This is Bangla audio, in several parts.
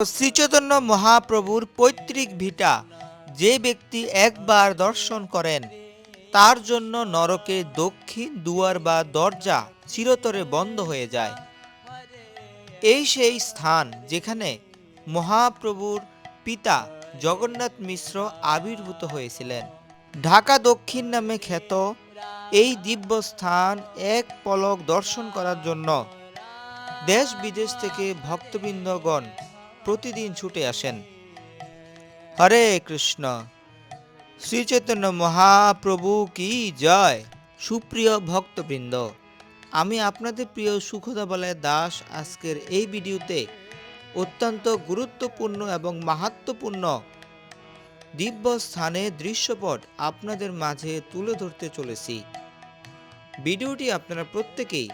শ্রীচৈতন্য মহাপ্রভুর পৈতৃক ভিটা যে ব্যক্তি একবার দর্শন করেন তার জন্য নরকের দক্ষিণ দুয়ার বা দরজা চিরতরে বন্ধ হয়ে যায়। এই সেই স্থান যেখানে মহাপ্রভুর পিতা জগন্নাথ মিশ্র আবির্ভূত হয়েছিলেন। ঢাকা দক্ষিণ নামে খ্যাত এই দিব্য স্থান এক পলক দর্শন করার জন্য দেশ বিদেশ থেকে ভক্তবৃন্দগণ প্রতিদিন ছুটে আসেন। হরে কৃষ্ণ। শ্রীচৈতন্য মহাপ্রভু কি জয়। সুপ্রিয় ভক্তবৃন্দ, আমি আপনাদের প্রিয় সুখদা বলয় দাস আজকের এই ভিডিওতে অত্যন্ত গুরুত্বপূর্ণ এবং মাহাত্ম্যপূর্ণ দিব্য স্থানের দৃশ্যপট আপনাদের মাঝে তুলে ধরতে চলেছি। ভিডিওটি আপনারা প্রত্যেকেই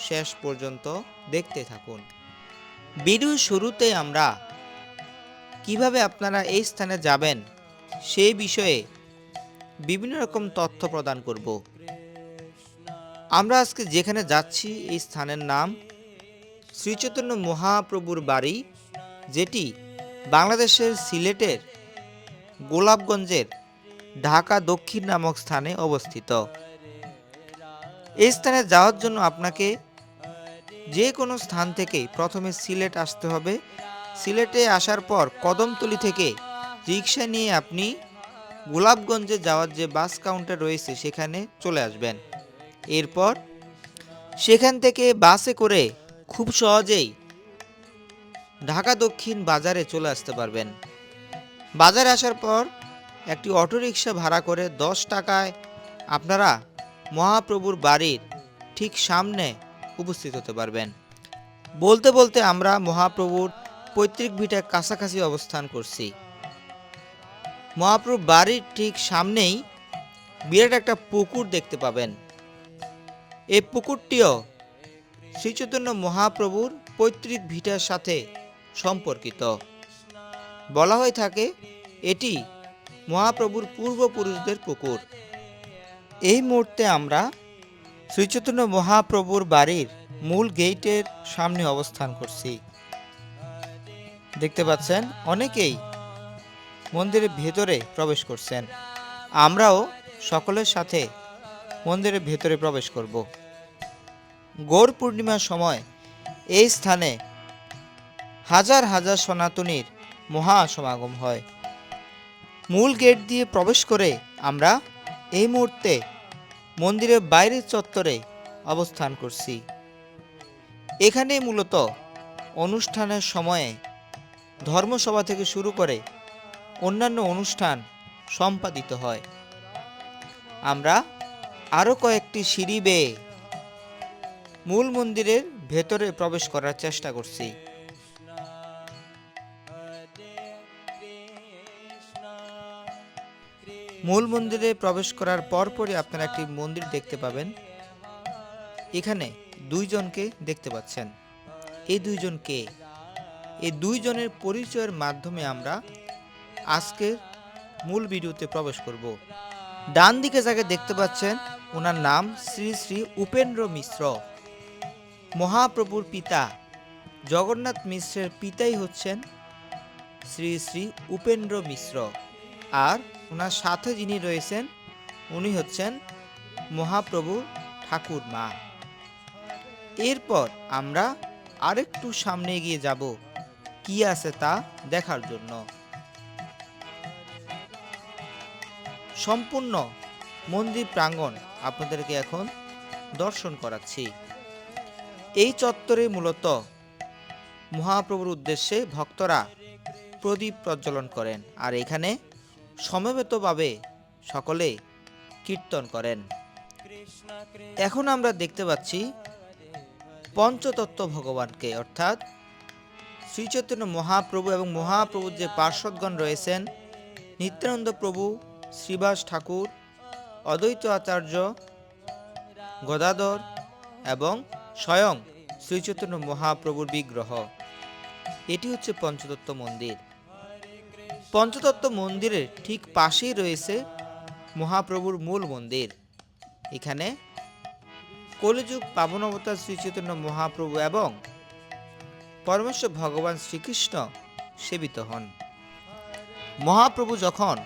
শেষ পর্যন্ত দেখতে থাকুন। ভিডিওর শুরুতে আমরা কিভাবে আপনারা এই স্থানে যাবেন সেই বিষয়ে বিভিন্ন রকম তথ্য প্রদান করব। আমরা আজকে যেখানে যাচ্ছি এই স্থানের নাম শ্রীচৈতন্য মহাপ্রভুর বাড়ি, যেটি বাংলাদেশের সিলেটের গোলাপগঞ্জের ঢাকা দক্ষিণ নামক স্থানে অবস্থিত। এই স্থানে যাওয়ার জন্য আপনাকে যে কোনো স্থান থেকে প্রথমে সিলেট আসতে হবে। সিলেটে আসার পর কদমতলী থেকে রিক্সা নিয়ে আপনি গোলাপগঞ্জে যাওয়ার যে বাস কাউন্টার রয়েছে সেখানে চলে আসবেন। এরপর সেখান থেকে বাসে করে খুব সহজেই ঢাকা দক্ষিণ বাজারে চলে আসতে পারবেন। বাজারে আসার পর একটি অটোরিকশা ভাড়া করে 10 টাকায় আপনারা মহাপ্রভুর বাড়ির ঠিক সামনে উপস্থিত হতে পারবেন। বলতে বলতে আমরা মহাপ্রভুর পৈতৃক ভিটার কাছাকাছি অবস্থান করছি। মহাপ্রভুর বাড়ির ঠিক সামনেই বিরাট একটা পুকুর দেখতে পাবেন। এই পুকুরটিও শ্রীচৈতন্য মহাপ্রভুর পৈতৃক ভিটার সাথে সম্পর্কিত। বলা হয়ে থাকে এটি মহাপ্রভুর পূর্বপুরুষদের পুকুর। এই মুহূর্তে আমরা শ্রীচৈতন্য মহাপ্রভুর বাড়ির মূল গেটের সামনে অবস্থান করছি। দেখতে পাচ্ছেন অনেকেই মন্দিরের ভেতরে প্রবেশ করছেন। আমরাও সকলের সাথে মন্দিরের ভেতরে প্রবেশ করব। গৌর পূর্ণিমার সময় এই স্থানে হাজার হাজার সনাতনীর মহা সমাগম হয়। মূল গেট দিয়ে প্রবেশ করে আমরা এই মুহূর্তে মন্দিরের বাইরের চত্বরে অবস্থান করছি। এখানে মূলত অনুষ্ঠানের সময়ে ধর্মসভা থেকে শুরু করে অন্যান্য অনুষ্ঠান সম্পাদিত হয়। আমরা আরও কয়েকটি সিঁড়ি বেয়ে মূল মন্দিরের ভেতরে প্রবেশ করার চেষ্টা করছি। মূল মন্দিরে প্রবেশ করার পরপরই আপনারা একটি মন্দির দেখতে পাবেন। এখানে দুইজনকে দেখতে পাচ্ছেন। এই দুইজন কে? এই দুইজনের পরিচয়ের মাধ্যমে আমরা আজকের মূল ভিডিওতে প্রবেশ করব। ডান দিকে যাকে দেখতে পাচ্ছেন ওনার নাম শ্রী শ্রী উপেন্দ্র মিশ্র। মহাপ্রভুর পিতা জগন্নাথ মিশ্রের পিতাই হচ্ছেন শ্রী শ্রী উপেন্দ্র মিশ্র। আর ওনার সাথে যিনি রয়েছেন উনি হচ্ছেন মহাপ্রভুর ঠাকুর মা। এরপর আমরা আরেকটু সামনে এগিয়ে যাব কি আছে তা দেখার জন্য। সম্পূর্ণ মন্দির প্রাঙ্গণ আপনাদেরকে এখন দর্শন করাচ্ছি। এই চত্বরে মূলত মহাপ্রভুর উদ্দেশ্যে ভক্তরা প্রদীপ প্রজ্বলন করেন আর এখানে সমবেতভাবে সকলে কীর্তন করেন। এখন আমরা দেখতে পাচ্ছি পঞ্চতত্ত্ব ভগবানকে, অর্থাৎ শ্রীচৈতন্য মহাপ্রভু এবং মহাপ্রভুর যে পার্শ্বদগণ রয়েছেন নিত্যানন্দ প্রভু, শ্রীবাস ঠাকুর, অদ্বৈত আচার্য, গদাধর এবং স্বয়ং শ্রীচৈতন্য মহাপ্রভুর বিগ্রহ। এটি হচ্ছে পঞ্চতত্ত্ব মন্দির। পঞ্চতত্ত্ব মন্দিরের ঠিক পাশেই রয়েছে মহাপ্রভুর মূল মন্দির। এখানে কলিযুগ পাবন অবতার শ্রীচৈতন্য মহাপ্রভু এবং পরমেশ্বর ভগবান শ্রীকৃষ্ণ সেবিত হন। মহাপ্রভু যখন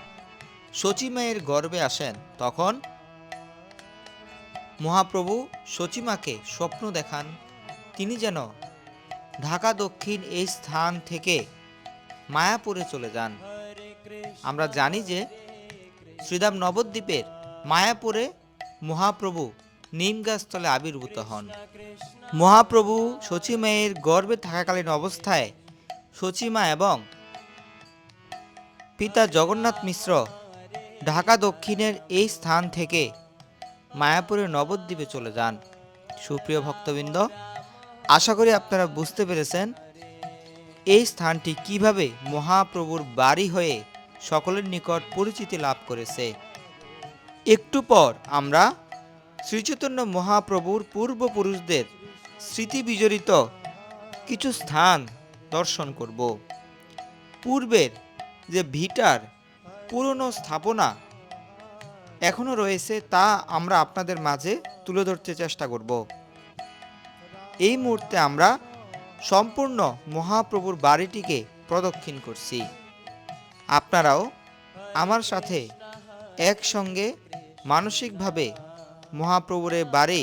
সচিমায়ের গর্ভে আসেন তখন মহাপ্রভু সচিমাকে স্বপ্ন দেখান তিনি যেন ঢাকা দক্ষিণ এই স্থান থেকে মায়াপুরে চলে যান। আমরা জানি যে শ্রীধাম নবদ্বীপের মায়াপুরে মহাপ্রভু নিমগাছতলে আবির্ভূত হন। মহাপ্রভু সচিমায়ের গর্ভে থাকাকালীন অবস্থায় সচিমা এবং পিতা জগন্নাথ মিশ্র ঢাকা দক্ষিণের এই স্থান থেকে মায়াপুরের নবদ্বীপে চলে যান। সুপ্রিয় ভক্তবৃন্দ, আশা করি আপনারা বুঝতে পেরেছেন এই স্থানটি কিভাবে মহাপ্রভুর বাড়ি হয়ে সকলের নিকট পরিচিতি লাভ করেছে। একটু পর আমরা শ্রীচৈতন্য মহাপ্রভুর পূর্বপুরুষদের স্মৃতি বিজড়িত কিছু স্থান দর্শন করব। পূর্বের যে ভিটার পুরনো স্থাপনা এখনো রয়েছে তা আমরা আপনাদের মাঝে তুলে ধরতে চেষ্টা করব। এই মুহূর্তে আমরা সম্পূর্ণ মহাপ্রভুর বাড়িটিকে প্রদক্ষিণ করছি। আপনারাও আমার সাথে একসঙ্গে মানসিকভাবে মহাপ্রভুর বাড়ি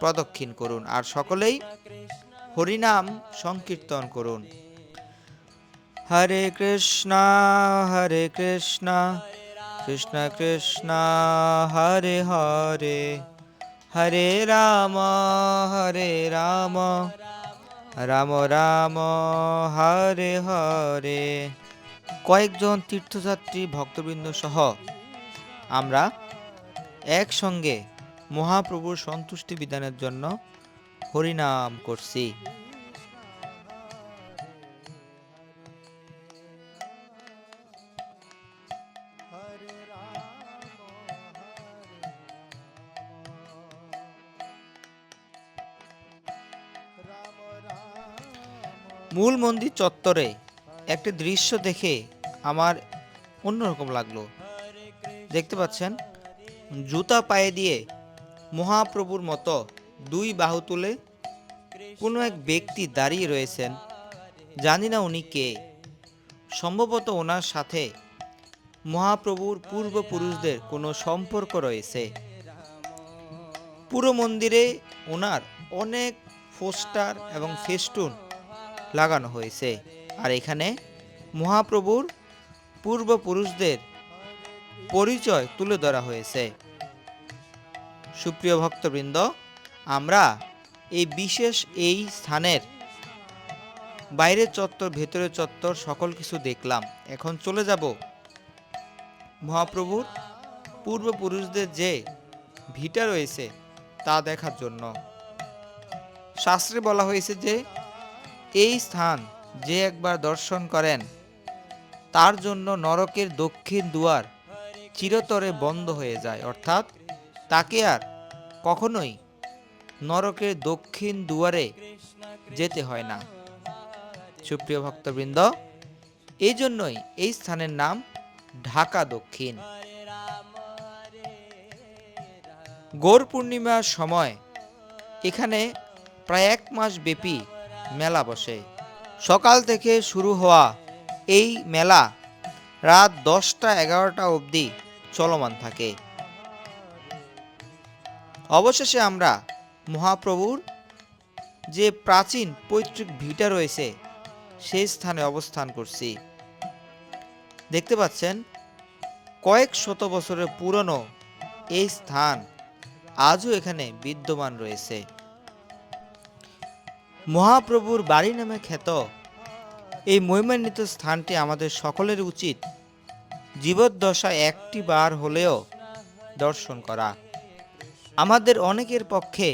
প্রদক্ষিণ করুন আর সকলেই হরিনাম সংকীর্তন করুন। হরে কৃষ্ণ কৃষ্ণ কৃষ্ণ হরে হরে, হরে রাম রাম রাম হরে হরে। কয়েকজন তীর্থযাত্রী ভক্তবৃন্দ সহ আমরা একসঙ্গে মহাপ্রভুর সন্তুষ্টি বিধানের জন্য হরিনাম করছি। মূল মন্দির চত্বরে একটি দৃশ্য দেখে আমার অন্যরকম লাগলো। দেখতে পাচ্ছেন জুতা পায়ে দিয়ে মহাপ্রভুর মতো দুই বাহু তুলে কোনো এক ব্যক্তি দাঁড়িয়ে রয়েছেন। জানি না উনি কে, সম্ভবত ওনার সাথে মহাপ্রভুর পূর্বপুরুষদের কোনো সম্পর্ক রয়েছে। পুরো মন্দিরে ওনার অনেক পোস্টার এবং ফেস্টুন লাগানো হয়েছে আর এখানে মহাপ্রভুর পূর্বপুরুষদের পরিচয় তুলে ধরা হয়েছে। সুপ্রিয় ভক্তবৃন্দ, আমরা এই বিশেষ এই স্থানের বাইরের চত্বর ভেতরের চত্বর সকল কিছু দেখলাম। এখন চলে যাব মহাপ্রভুর পূর্বপুরুষদের যে ভিটা রয়েছে তা দেখার জন্য। শাস্ত্রে বলা হয়েছে যে এই স্থান যে একবার দর্শন করেন তার জন্য নরকের দক্ষিণ দুয়ার চিরতরে বন্ধ হয়ে যায়, অর্থাৎ তাকে আর কখনোই নরকের দক্ষিণ দুয়ারে যেতে হয় না। সুপ্রিয় ভক্তবৃন্দ, এই জন্যই এই স্থানের নাম ঢাকা দক্ষিণ। গৌর পূর্ণিমার সময় এখানে প্রায় 1 মাস ব্যাপী মেলা বসে। সকাল থেকে শুরু হওয়া এই মেলা রাত 10টা-11টা অবধি চলমান থাকে। অবশেষে আমরা মহাপ্রভুর যে প্রাচীন পৈতৃক ভিটা রয়েছে সেই স্থানে অবস্থান করছি। দেখতে পাচ্ছেন কয়েক শত বছরের পুরনো এই স্থান আজও এখানে বিদ্যমান রয়েছে। মহাপ্রভুর বাড়ি নামে খ্যাত এই মহিমান্বিত স্থানটি আমাদের সকলের উচিত জীবদ্দশায় একটি বার হলেও দর্শন করা। আমাদের অনেকের পক্ষে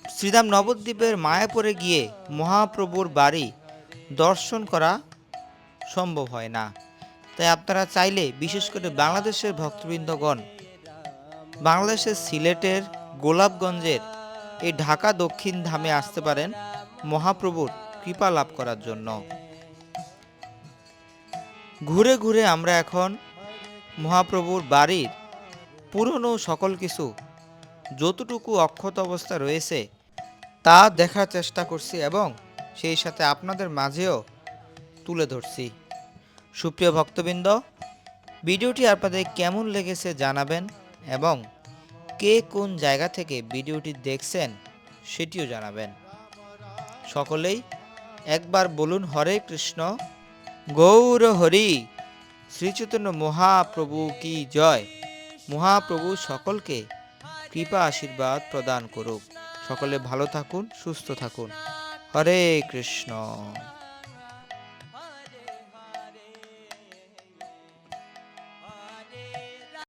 শ্রীধাম নবদ্বীপের মায়াপুরে গিয়ে মহাপ্রভুর বাড়ি দর্শন করা সম্ভব হয় না। তাই আপনারা চাইলে, বিশেষ করে বাংলাদেশের ভক্তবৃন্দগণ, বাংলাদেশের সিলেটের গোলাপগঞ্জের এই ঢাকা দক্ষিণ ধামে আসতে পারেন মহাপ্রভুর কৃপা লাভ করার জন্য। ঘুরে ঘুরে আমরা এখন মহাপ্রভুর বাড়ির পুরনো সকল কিছু যতটুকু অক্ষত অবস্থা রয়েছে তা দেখার চেষ্টা করছি এবং সেই সাথে আপনাদের মাঝেও তুলে ধরছি। সুপ্রিয় ভক্তবৃন্দ, ভিডিওটি আপনাদের কেমন লেগেছে জানাবেন এবং কে কোন জায়গা থেকে ভিডিওটি দেখছেন সেটিও জানাবেন। সকলেই একবার বলুন হরে কৃষ্ণ, গৌর হরি, শ্রীচৈতন্য মহাপ্রভু কি জয়। মহাপ্রভু সকলকে কৃপা আশীর্বাদ প্রদান করুক। সকলে ভালো থাকুন, সুস্থ থাকুন। হরে কৃষ্ণ।